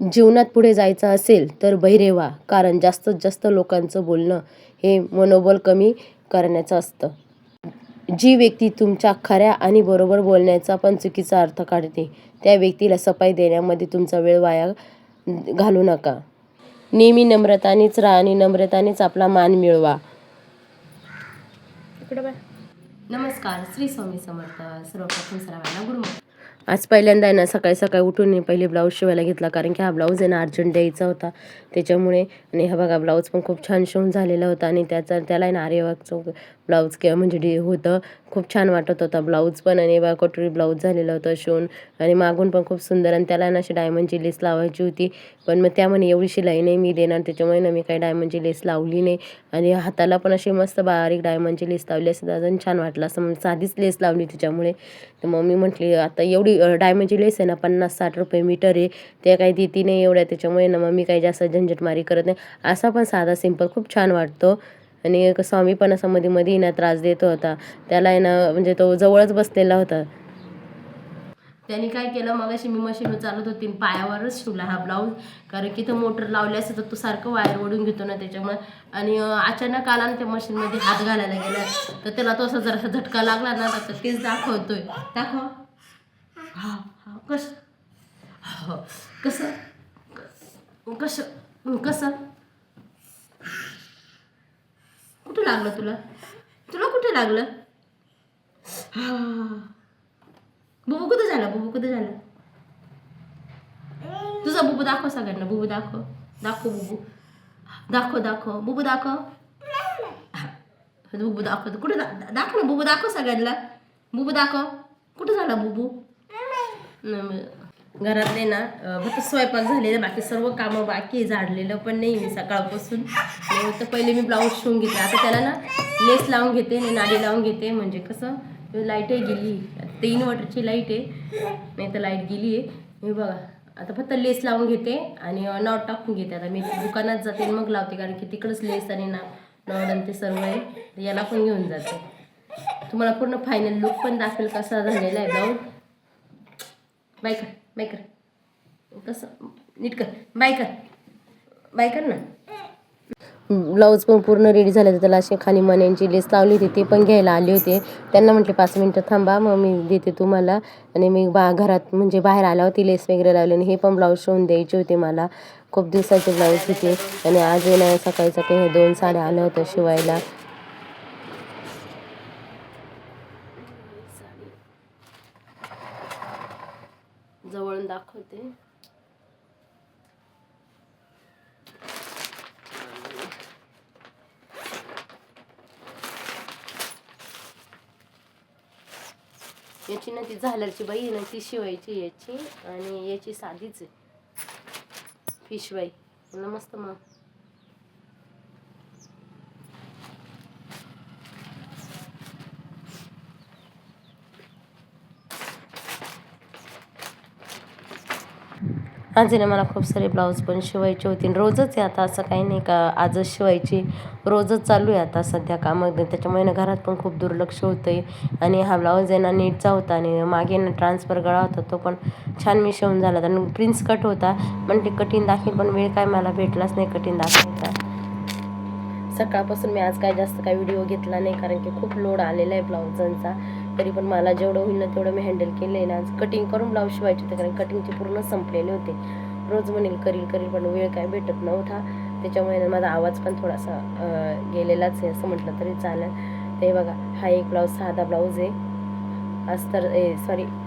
जीवनात पुढे जायचं असेल तर बहिरे व्हा, कारण जास्तीत जास्त लोकांचं बोलणं हे मनोबल कमी करण्याचं असतं. जी व्यक्ती तुमच्या खऱ्या आणि बरोबर बोलण्याचा पण चुकीचा अर्थ काढते, त्या व्यक्तीला सफाई देण्यामध्ये तुमचा वेळ वाया घालू नका. नेहमी नम्रतानेच राहा आणि नम्रतानेच आपला मान मिळवा. नमस्कार, श्री स्वामी समर्थ. सर्वप्रथम सर्वांना गुड मॉर्निंग. आज पहिल्यांदा आहे ना सकाळी सकाळी उठून पहिले ब्लाऊज शिवायला घेतला, कारण की हा ब्लाऊज आहे ना अर्जंट द्यायचा होता त्याच्यामुळे. आणि हा बघा ब्लाऊज पण खूप छान शिवून झालेला होता आणि त्याला आहे ना आर्यवर्कचं ब्लाऊज म्हणजे होतं. खूप छान वाटत होता ब्लाऊज पण. आणि बघा कटोरी ब्लाऊज झालेलं होतं शिवून आणि मागून पण खूप सुंदर. आणि त्याला ना अशी डायमंडची लेस लावायची होती, पण मग त्या म्हणे एवढी शिलाई नाही मी देणार, त्याच्यामुळे ना मी काही डायमंडची लेस लावली नाही. आणि हाताला पण अशी मस्त बारीक डायमंडची लेस लावली असं अजून छान वाटलं असं, म्हणून साधीच लेस लावली त्याच्यामुळे. तर मग मी म्हटली आता एवढी डायमंडची लेस आहे ना 50-60 रुपये मीटर आहे, ते काही देती नाही एवढ्या, त्याच्यामुळे ना मग मी काही जास्त झंझटमारी करत नाही. असा पण साधा सिंपल खूप छान वाटतो. आणि स्वामी पण असा मध्ये मध्ये ना त्रास देत होता त्याला आहे ना, म्हणजे तो जवळच बसलेला होता. त्यांनी काय केलं, मग अशी मी मशीन चालत होती पायावरच शिवला हा ब्लाऊज, कारण की तो मोटर लावली असं तर तो सारखं वायर ओढून घेतो ना त्याच्यामुळे. आणि अचानक आला ना त्या मशीनमध्ये हात घालायला गेला तर त्याला तो असं जरासा झटका लागला ना, तर तेच दाखवतोय. दाखव. हा हा कसं हो कसं कसं कसं कुठं लागलं तुला? तुला कुठे लागलं? हा बुबू कुठं झाला? बुबू कुठं झाला? तुझा बुबू दाखव सगळ्यांना. बुबू दाखव. दाखव बुबू. दाखव दाखव बुबू दाखव. बुबू दाखव. कुठे दाखव ना बुबू दाखव सगळ्यांना. बुबू दाखव. कुठं झाला बुबू? घरातले ना फक्त स्वयंपाक झालेलं, बाकी सर्व कामं बाकी झाडलेलं पण नाही मी सकाळपासून. तर पहिले मी ब्लाऊज शिवून घेते, आता त्याला ना लेस लावून घेते आणि नाडी लावून घेते, म्हणजे कसं लाईटही गेली. ते इन्व्हर्टरची लाईट आहे, नाही तर लाईट गेली आहे. हे बघा आता फक्त लेस लावून घेते आणि नॉट टाकून घेते. आता मी दुकानात जाते आणि मग लावते, कारण की तिकडंच लेस आणि नॉट आणि ते सर्व आहे, तर याला पण घेऊन जाते. तुम्हाला पूर्ण फायनल लुक पण दाखवेल कसा झालेला आहे ब्लाऊज. बाय कर बाय कर. कसं नीट कर. बाय कर बाय कर ना. ब्लाऊज पण पूर्ण रेडी झालं तर त्याला अशी खाली मण्यांची लेस लावली होती, ते पण घ्यायला आले होते. त्यांना म्हटले 5 मिनटं थांबा मग मी देते तुम्हाला. आणि मी घरात म्हणजे बाहेर आला होती लेस वगैरे लावली. आणि हे पण ब्लाऊज शिवून द्यायचे होते मला, खूप दिवसाचे ब्लाऊज होते. आणि आज ना सकाळी सकाळी हे 2 साड्या आल्या होत्या शिवायला. जवळून दाखवते. याची ना ती झालरची बाई आहे ना ती शिवायची याची, आणि याची साधीच आहे फिशबाई. मला मस्त मग आज आहे ना मला खूप सारे ब्लाऊज पण शिवायचे होते. रोजच आहे आता, असं काही नाही का आजच शिवायची, रोजच चालू आहे आता सध्या कामं. त्याच्यामुळे ना घरात पण खूप दुर्लक्ष होतं आहे. आणि हा ब्लाऊज आहे ना नीटचा होता आणि मागे ना ट्रान्सफर गळा होता, तो पण छान मी शिवून झाला. आणि प्रिन्स कट होता, म्हणजे कटिंग दाखवेल पण वेळ काय मला भेटलाच नाही कटिंग दाखवायचा. सकाळपासून मी आज काय जास्त काय व्हिडिओ घेतला नाही, कारण की खूप लोड आलेला आहे ब्लाऊजांचा. तरी पण मला जेवढं होईल ना तेवढं मी हँडल केलं आहे ना. आज कटिंग करून ब्लाऊज शिवायचे होते, कारण कटिंगचे पूर्ण संपलेले होते. रोज म्हणेल करील पण वेळ काय भेटत नव्हता, त्याच्यामुळे माझा आवाज पण थोडासा गेलेलाच आहे असं म्हटलं तरी चालेल. ते बघा हा एक ब्लाऊज साधा ब्लाऊज आहे,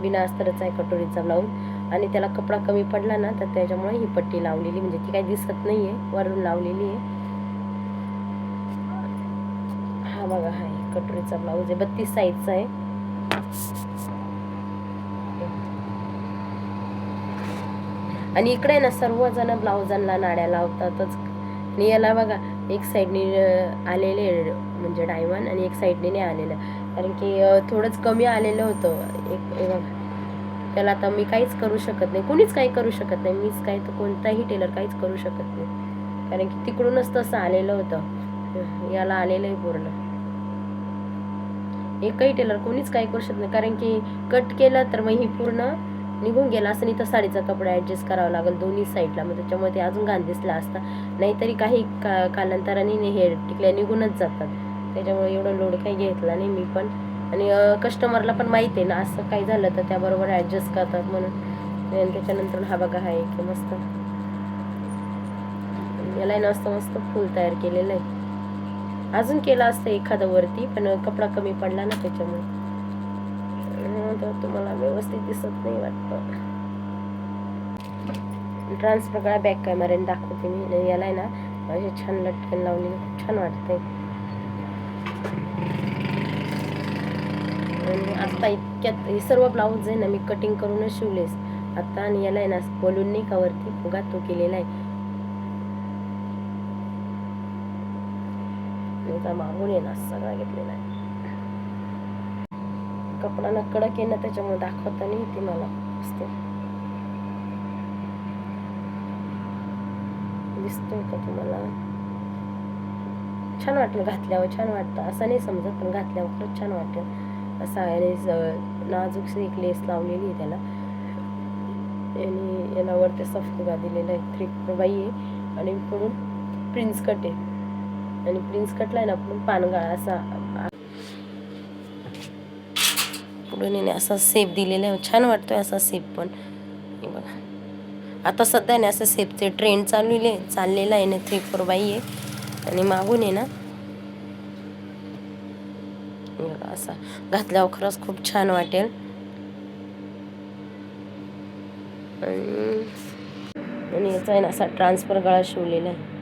बिना अस्तरचा आहे कटोरीचा ब्लाऊज. आणि त्याला कपडा कमी पडला ना तर त्याच्यामुळे ही पट्टी लावलेली, म्हणजे ती काही दिसत नाही आहे, वरून लावलेली आहे. हा बघा हा कटोरीचा ब्लाऊज आहे, 32 साईजचा आहे. आणि इकडे ना सर्वजण ब्लाऊजांना नाड्या लावतातच. आणि याला बघा एक साईडने आलेले म्हणजे डायमंड आणि एक साईडने नाही आलेलं, कारण की थोडंच कमी आलेलं होतं. बघा त्याला आता मी काहीच करू शकत नाही, कोणीच काही करू शकत नाही, मीच काय तर कोणताही टेलर काहीच करू शकत नाही, कारण की तिकडूनच तसं आलेलं होतं. याला आलेलं आहे पूर्ण. एकही टेलर कोणीच काही करू शकत नाही, कारण की कट केलं तर मग ही पूर्ण निघून गेला असं, नाही तर साडीचा कपडा ॲडजस्ट करावा लागेल दोन्ही साईडला, मग त्याच्यामुळे ते अजून घाण दिसला असता. नाहीतरी काही कालांतराने हे टिकल्या निघूनच जातात, त्याच्यामुळे एवढं लोड काही घेतला नाही मी पण. आणि कस्टमरला पण माहीत आहे ना असं काही झालं तर त्याबरोबर ॲडजस्ट करतात म्हणून. आणि त्याच्यानंतर हा बघा आहे की मस्त याला मस्त फुल तयार केलेलं आहे. अजून केलं असतं एखादं वरती, पण कपडा कमी पडला ना त्याच्यामुळे तर तुम्हाला व्यवस्थित दिसत नाही वाटतं. ट्रान्सफर गळा बॅक कॅमेऱ्याने दाखवते मी. याला आहे ना असे छान लटकन लावलेले, खूप छान वाटतंय. आणि आता इतक्यात हे सर्व ब्लाऊज आहे ना मी कटिंग करूनच शिवलेस आता. आणि याला आहे ना बलून नाही का वरती फुगा तो केलेला आहे. मागून आहे ना सगळा घेतलेला आहे. कपडा ना कडक आहे ना त्याच्यामुळे दाखवता नाही ते मला मस्त दिसतोय का तुम्हाला. छान वाटलं घातल्यावर, छान वाटतं असं नाही समजत, पण घातल्यावर खरंच छान वाटतं. असं आहे नाजूक एक लेस लावलेली आहे त्याला. आणि याला वरती फुगा दिलेला आहे. 3 बाई आहे आणि पुढून प्रिन्स कट आहे. आणि प्रिन्स कटला आहे ना पुढून पानगळा असा पुढून असा सेप दिलेला आहे. छान वाटतोय असा सेप पण. बघा आता सध्या ना असं सेपचे ट्रेंड चाललेला आहे ना. 3/4 बाई आहे आणि मागून आहे ना असा घातल्यावर खरंच खूप छान वाटेल. आणि याचा आहे ना असा ट्रान्सफर गळा शिवलेला आहे.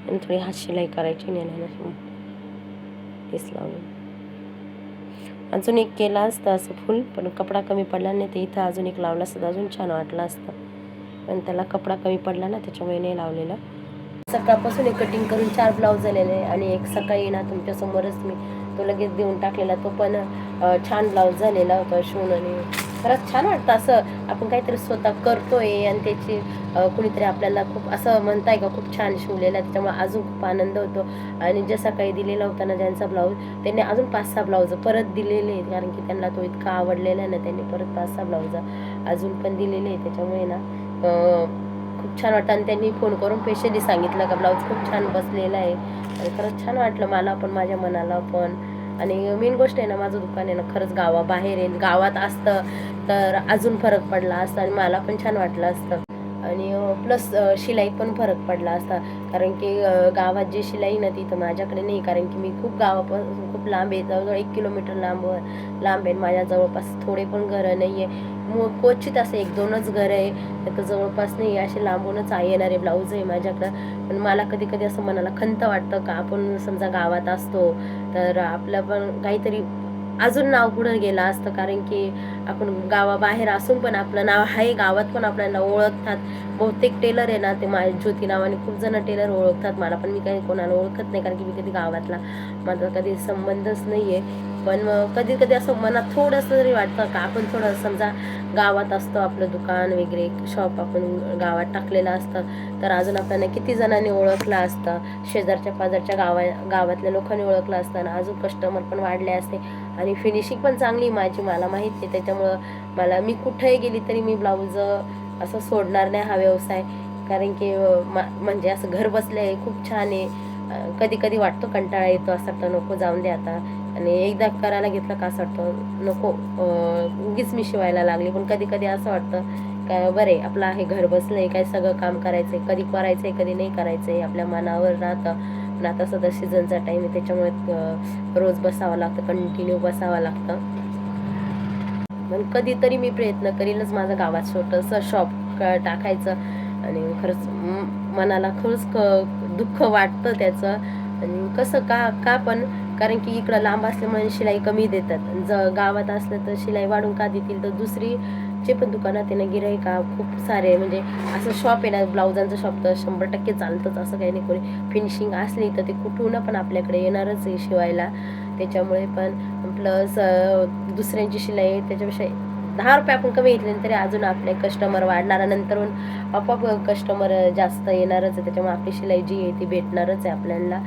आणि थोडी हात शिलाई करायची नाही तेच लावलं. अजून एक केला असतं असं फुल, पण कपडा कमी पडला नाही. ते इथं अजून एक लावला असतं अजून छान वाटलं असतं, पण त्याला कपडा कमी पडला ना त्याच्यामुळे नाही लावलेला. सकाळपासून एक कटिंग करून 4 ब्लाऊज झालेले आहे. आणि एक सकाळी ना तुमच्यासमोरच मी तो लगेच देऊन टाकलेला, तो पण छान ब्लाऊज झालेला होता शिवून. आणि खरंच छान वाटतं असं आपण काहीतरी स्वतः करतोय आणि त्याची कुणीतरी आपल्याला खूप असं म्हणताय का खूप छान शिवलेला, त्याच्यामुळे अजून खूप आनंद होतो. आणि जे सकाळी दिलेला होता ना ज्यांचा ब्लाऊज, त्यांनी अजून 5-6 ब्लाऊज परत दिलेले आहेत, कारण की त्यांना तो इतका आवडलेला आहे ना, त्यांनी परत 5-6 ब्लाऊज अजून पण दिलेले आहे. त्याच्यामुळे ना खूप छान वाटतं. आणि त्यांनी फोन करून स्पेशली सांगितलं का ब्लाऊज खूप छान बसलेला आहे. आणि खरंच छान वाटलं मला पण, माझ्या मनाला पण. आणि मेन गोष्ट आहे ना माझं दुकान आहे ना खरंच गावाबाहेर आहे. गावात असतं तर अजून फरक पडला असता आणि मला पण छान वाटलं असतं. आणि प्लस शिलाई पण फरक पडला असता, कारण की गावात जी शिलाई ना ती तर माझ्याकडे नाही, कारण की मी खूप गावापासून खूप लांब आहे, जवळजवळ 1 किलोमीटर लांब आहे. माझ्या जवळपास थोडे पण घरं नाही आहे. क्वचित असं 1-2च घरं आहे, तर जवळपास नाही. असे लांबूनच येणारे ब्लाऊज आहे माझ्याकडं. पण मला कधी कधी असं मनाला खंत वाटतं का आपण समजा गावात असतो तर आपलं पण काहीतरी अजून नाव पुढे गेलं असतं, कारण की आपण गावाबाहेर असून पण आपलं नाव आहे, गावात पण आपल्याला ओळखतात. बहुतेक टेलर आहे ना ते माझ्या ज्योती नावाने खूप जण टेलर ओळखतात मला, पण मी काही कोणाला ओळखत नाही, कारण की मी कधी गावातला माझा कधी संबंधच नाही आहे. पण कधी कधी असं मनात थोडंसं तरी वाटतं का आपण थोडं समजा गावात असतो, आपलं दुकान वगैरे शॉप आपण गावात टाकलेलं असतं, तर अजून आपल्याला किती जणांनी ओळखलं असतं, शेजारच्या पाजारच्या गावातल्या लोकांनी ओळखलं असतं आणि अजून कस्टमर पण वाढले असते. आणि फिनिशिंग पण चांगली माझी, मला माहिती आहे. त्याच्यामुळं मी कुठेही गेली तरी मी ब्लाऊज असं सोडणार नाही हा व्यवसाय, कारण की म्हणजे असं घर बसल्या खूप छान आहे. कधी कधी वाटतो कंटाळा येतो, असं वाटतं नको जाऊन दे आता. आणि एकदा करायला घेतलं का असं वाटतं नको उगीच मी शिवायला लागली. पण कधी कधी असं वाटतं काय बरे आपलं आहे, घर बसलंय, काय सगळं काम करायचंय, कधी करायचंय कधी नाही करायचंय आपल्या मनावर राहतं. पण आता सध्या सीझनचा टाईम आहे, त्याच्यामुळे रोज बसावं लागतं, कंटिन्यू बसावं लागतं. पण कधीतरी मी प्रयत्न करीलच माझं गावात छोटंसं शॉप टाकायचं. आणि खरंच मनाला खरंच दुःख वाटतं त्याचं. आणि कसं का का पण कारण की इकडं लांब असल्यामुळे शिलाई कमी देतात. गावात असलं तर शिलाई वाढून का देतील, तर दुसरीचे पण दुकानात आहे ना गिऱ्हाईक खूप सारे, म्हणजे असं शॉप आहे ना ब्लाऊजांचं शॉप तर 100% चालतंच, असं काही नाही. कोणी फिनिशिंग असली तर ते कुठून पण आपल्याकडे येणारच आहे शिवायला. त्याच्यामुळे पण प्लस दुसऱ्यांची शिलाई त्याच्यापेक्षा 10 रुपये आपण कमी घेतले तरी अजून आपले कस्टमर वाढणार, नंतरून आपोआप कस्टमर जास्त येणारच आहे. त्याच्यामुळे आपली शिलाई जी आहे ती भेटणारच आहे आपल्याला.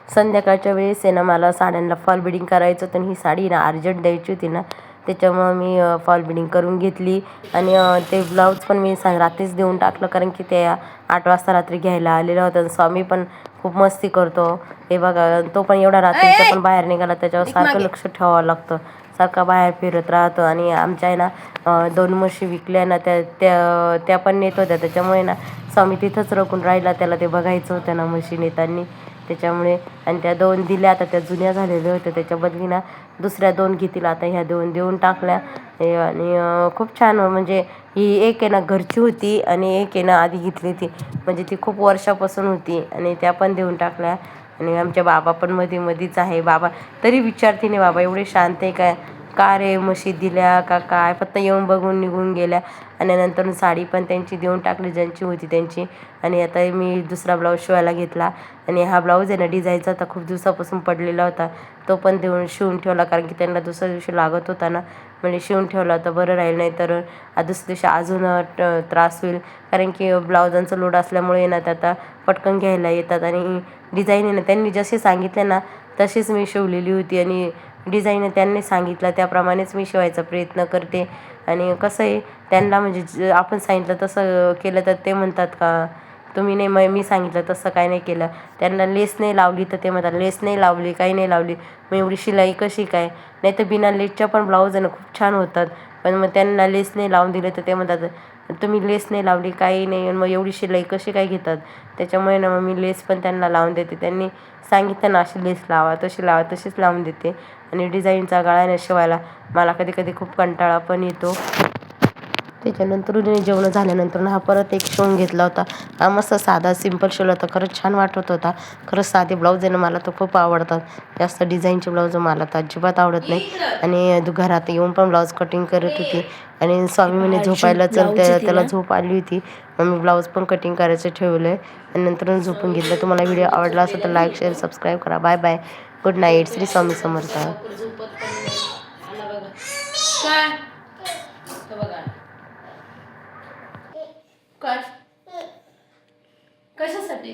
संध्याकाळच्या वेळेस आहे ना मला साड्यांना फॉल बिडिंग करायचं होतं, ही साडी ना अर्जंट द्यायची होती ना, त्याच्यामुळं मी फॉल बिडिंग करून घेतली आणि ते ब्लाऊज पण मी रात्रीच देऊन टाकलं, कारण की ते 8 वाजता रात्री घ्यायला आलेला होता. स्वामी पण खूप मस्ती करतो, हे बघा तो पण एवढा रात्रीचा पण बाहेर निघाला, त्याच्यावर सारखं लक्ष ठेवावं लागतं, सारखा बाहेर फिरत राहतो. आणि आमच्या आहे ना 2 म्हशी विकल्या ना, त्या पण नेत होत्या, त्याच्यामुळे ना स्वामी तिथंच रखून राहिला, त्याला ते बघायचं होतं ना म्हशी नेताना, त्याच्यामुळे. आणि त्या 2 दिल्या, आता त्या जुन्या झालेल्या होत्या, त्याच्या बदली ना दुसऱ्या 2 घेतील, आता ह्या 2 देऊन टाकल्या. आणि खूप छान, म्हणजे ही एक आहे ना घरची होती आणि एक आहे ना आधी घेतली होती, म्हणजे ती खूप वर्षापासून होती आणि त्या पण देऊन टाकल्या. आणि आमच्या बाबा पण मधीच आहे, बाबा तरी विचारते नाही, बाबा एवढे शांत आहे काय, का रे म्हशी दिल्या का काय, फक्त येऊन बघून निघून गेल्या. आणि नंतर साडी पण त्यांची देऊन टाकली, ज्यांची होती त्यांची. आणि आता मी दुसरा ब्लाऊज शिवायला घेतला आणि हा ब्लाऊज आहे ना डिझाईनचा आता खूप दिवसापासून पडलेला होता, तो पण शिवून ठेवला, कारण की त्यांना दुसऱ्या दिवशी लागत होता ना, म्हणजे शिवून ठेवला तर बरं राहील, नाही तर दुसऱ्या दिवशी अजून त्रास होईल, कारण की ब्लाऊजांचं लोड असल्यामुळे ना त्या आता पटकन घ्यायला येतात. आणि डिझाईन आहे ना त्यांनी जसे सांगितले ना तशीच मी शिवलेली होती, आणि डिझाईन त्यांनी सांगितलं त्याप्रमाणेच मी शिवायचा प्रयत्न करते. आणि कसं आहे, त्यांना म्हणजे आपण सांगितलं तसं केलं तर ते म्हणतात का तुम्ही नाही, मी सांगितलं तसं काय नाही केलं, त्यांना लेस नाही लावली तर ते म्हणतात लेस नाही लावली, काही नाही लावली, मग एवढी शिलाई कशी काय. नाही तर बिना लेसच्या पण ब्लाऊज आहे ना खूप छान होतात, पण मग त्यांना लेस नाही लावून दिलं तर ते म्हणतात तुम्ही लेस नाही लावली, काही नाही, मग एवढी शिलाई कशी काय घेतात. त्याच्यामुळे ना मग मी लेस पण त्यांना लावून देते, त्यांनी सांगितलं ना अशी लेस लावा, तशी लावा, तशीच लावून देते. आणि डिझाईनचा गळा शिवायला मला कधी कधी खूप कंटाळा पण येतो. त्याच्यानंतर जेवण झाल्यानंतर हा परत एक शिवून घेतला होता, हा मस्त साधा सिंपल शिवला होता, खरंच छान वाटत होता. खरंच साधे ब्लाऊज आहे ना मला तर खूप आवडतात, जास्त डिझाईनचे ब्लाऊज मला तर अजिबात आवडत नाही. आणि घरात येऊन पण ब्लाऊज कटिंग करत होती, आणि स्वामी म्हणे झोपायला चल, त्याला झोप आली होती, मग मी ब्लाऊज पण कटिंग करायचं ठेवलं आहे आणि नंतर झोपून घेतलं. तुम्हाला व्हिडिओ आवडला असेल तर लाईक, शेअर, सबस्क्राईब करा. Bye bye, good night, Shri Swami Samarth. कशासाठी